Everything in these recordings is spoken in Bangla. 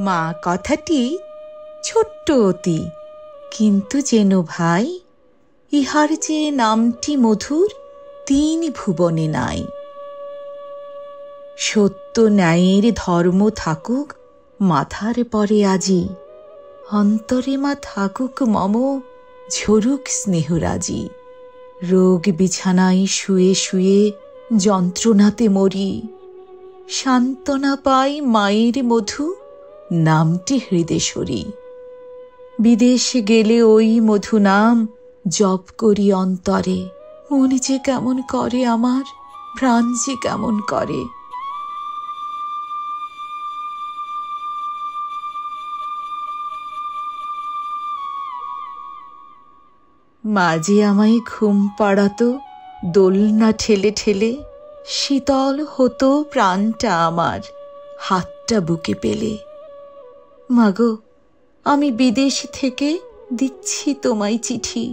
মা কথাটি ছোট্ট অতি, কিন্তু যেন ভাই ইহার যে নামটি মধুর তিন ভুবনে নাই। সত্য ন্যায়ের ধর্ম থাকুক মাথার পরে আজি, অন্তরে মা থাকুক মম ঝরুক স্নেহরাজি। রোগ বিছানায় শুয়ে শুয়ে যন্ত্রণাতে মরি, সান্ত্বনা পাই মায়ের মধু নামটি হৃদে। বিদেশে গেলে ওই মধু নাম জপ করি অন্তরে, মন যে কেমন করে আমার, প্রাণ যে কেমন করে। মাঝে আমায় ঘুম পাড়াতো দোলনা ঠেলে ঠেলে, শীতল হতো প্রাণটা আমার হাতটা বুকে পেলে। মাগো, আমি বিদেশ থেকে দিচ্ছি তোমায় চিঠি,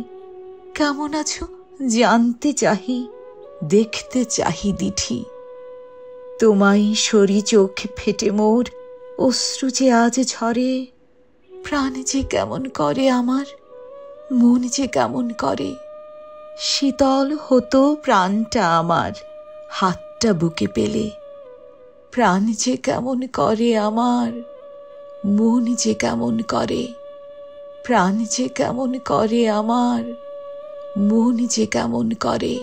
কেমন আছো জানতে চাহি, দেখতে চাহি দিঠি। তোমায় সরি চোখ ফেটে মোর অশ্রু যে আজ ঝরে, প্রাণ যে কেমন করে আমার, মন যে কেমন করে। শীতল হতো প্রাণটা আমার হাতটা বুকে পেলে, প্রাণ যে কেমন করে আমার, মন যে কেমন করে। প্রাণ যে কেমন করে আমার, মন যে কেমন করে।